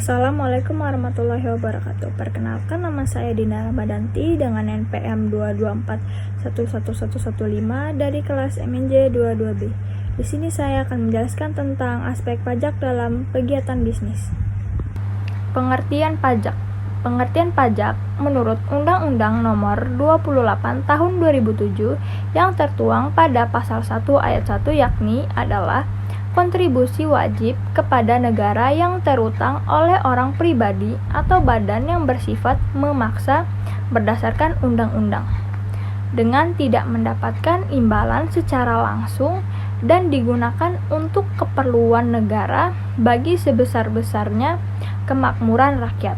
Assalamualaikum warahmatullahi wabarakatuh. Perkenalkan, nama saya Dina Ramadanti dengan NPM 224111115 dari kelas MNJ 22B. Di sini saya akan menjelaskan tentang aspek pajak dalam kegiatan bisnis. Pengertian pajak. Pengertian pajak menurut Undang-Undang Nomor 28 Tahun 2007 yang tertuang pada Pasal 1 Ayat 1 yakni adalah kontribusi wajib kepada negara yang terutang oleh orang pribadi atau badan yang bersifat memaksa berdasarkan undang-undang dengan tidak mendapatkan imbalan secara langsung dan digunakan untuk keperluan negara bagi sebesar-besarnya kemakmuran rakyat.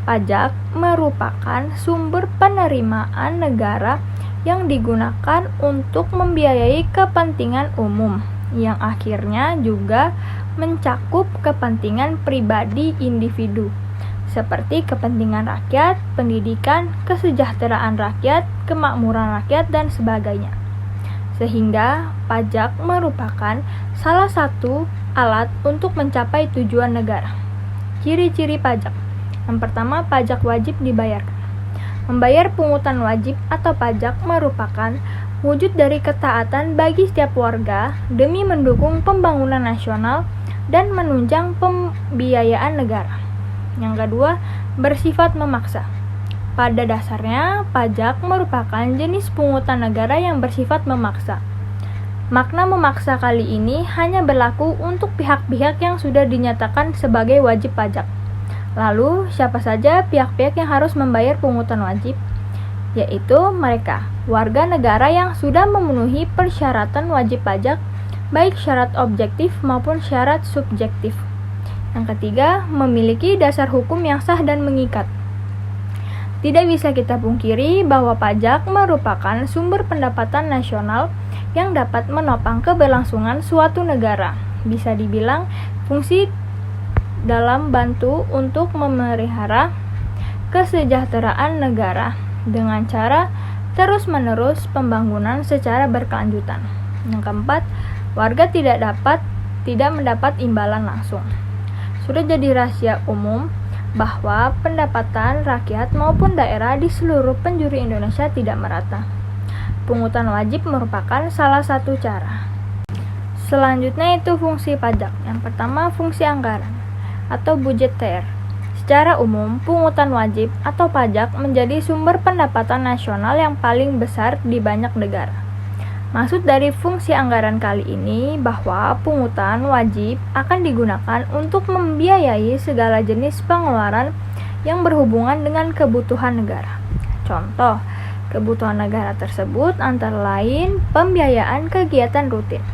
Pajak merupakan sumber penerimaan negara yang digunakan untuk membiayai kepentingan umum yang akhirnya juga mencakup kepentingan pribadi individu seperti kepentingan rakyat, pendidikan, kesejahteraan rakyat, kemakmuran rakyat, dan sebagainya. Sehingga pajak merupakan salah satu alat untuk mencapai tujuan negara. Ciri-ciri pajak. Yang pertama, pajak wajib dibayarkan. Membayar pungutan wajib atau pajak merupakan wujud dari ketaatan bagi setiap warga demi mendukung pembangunan nasional dan menunjang pembiayaan negara. Yang kedua, bersifat memaksa. Pada dasarnya, pajak merupakan jenis pungutan negara yang bersifat memaksa. Makna memaksa kali ini hanya berlaku untuk pihak-pihak yang sudah dinyatakan sebagai wajib pajak. Lalu, siapa saja pihak-pihak yang harus membayar pungutan wajib? Yaitu mereka, warga negara yang sudah memenuhi persyaratan wajib pajak, baik syarat objektif maupun syarat subjektif. Yang ketiga, memiliki dasar hukum yang sah dan mengikat. Tidak bisa kita pungkiri bahwa pajak merupakan sumber pendapatan nasional yang dapat menopang keberlangsungan suatu negara. Bisa dibilang fungsi dalam bantu untuk memelihara kesejahteraan negara dengan cara terus-menerus pembangunan secara berkelanjutan. Yang keempat, warga tidak mendapat imbalan langsung. Sudah jadi rahasia umum bahwa pendapatan rakyat maupun daerah di seluruh penjuru Indonesia tidak merata. Pungutan wajib merupakan salah satu cara. Selanjutnya itu fungsi pajak. Yang pertama, fungsi anggaran atau budgeter. Secara umum, pungutan wajib atau pajak menjadi sumber pendapatan nasional yang paling besar di banyak negara. Maksud dari fungsi anggaran kali ini bahwa pungutan wajib akan digunakan untuk membiayai segala jenis pengeluaran yang berhubungan dengan kebutuhan negara. Contoh, kebutuhan negara tersebut antara lain pembiayaan kegiatan rutin,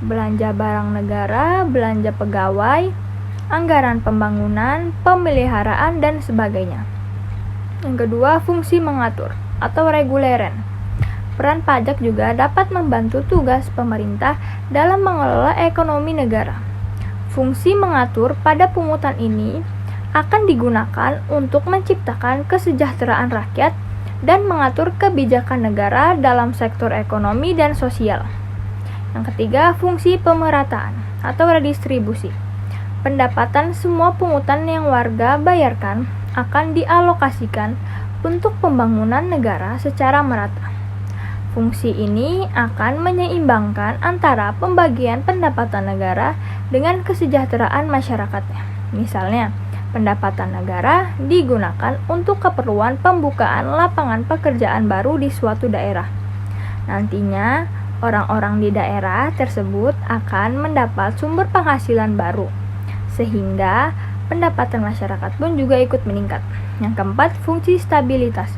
belanja barang negara, belanja pegawai, anggaran pembangunan, pemeliharaan, dan sebagainya. Yang kedua, fungsi mengatur atau reguleren. Peran pajak juga dapat membantu tugas pemerintah dalam mengelola ekonomi negara. Fungsi mengatur pada pungutan ini akan digunakan untuk menciptakan kesejahteraan rakyat dan mengatur kebijakan negara dalam sektor ekonomi dan sosial. Yang ketiga, fungsi pemerataan atau redistribusi. Pendapatan semua pungutan yang warga bayarkan akan dialokasikan untuk pembangunan negara secara merata. Fungsi ini akan menyeimbangkan antara pembagian pendapatan negara dengan kesejahteraan masyarakatnya. Misalnya, pendapatan negara digunakan untuk keperluan pembukaan lapangan pekerjaan baru di suatu daerah. Nantinya, orang-orang di daerah tersebut akan mendapat sumber penghasilan baru, sehingga pendapatan masyarakat pun juga ikut meningkat. Yang keempat, fungsi stabilitas.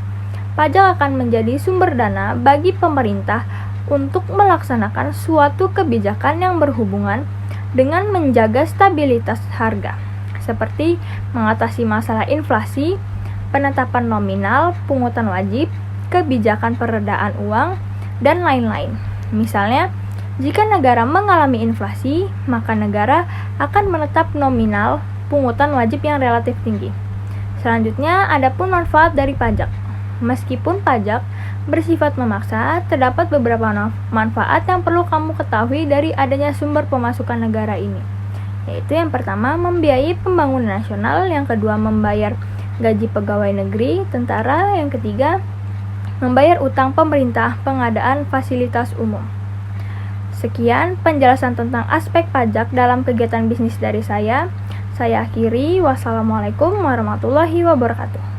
Pajak akan menjadi sumber dana bagi pemerintah untuk melaksanakan suatu kebijakan yang berhubungan dengan menjaga stabilitas harga, seperti mengatasi masalah inflasi, penetapan nominal, pungutan wajib, kebijakan peredaan uang, dan lain-lain. Misalnya, jika negara mengalami inflasi, maka negara akan menetap nominal pungutan wajib yang relatif tinggi. Selanjutnya, ada pun manfaat dari pajak. Meskipun pajak bersifat memaksa, terdapat beberapa manfaat yang perlu kamu ketahui dari adanya sumber pemasukan negara ini. yaitu yang pertama membiayai pembangunan nasional, yang kedua membayar gaji pegawai negeri, tentara, yang ketiga membayar utang pemerintah, pengadaan fasilitas umum. Sekian penjelasan tentang aspek pajak dalam kegiatan bisnis dari saya. Saya akhiri. Wassalamualaikum warahmatullahi wabarakatuh.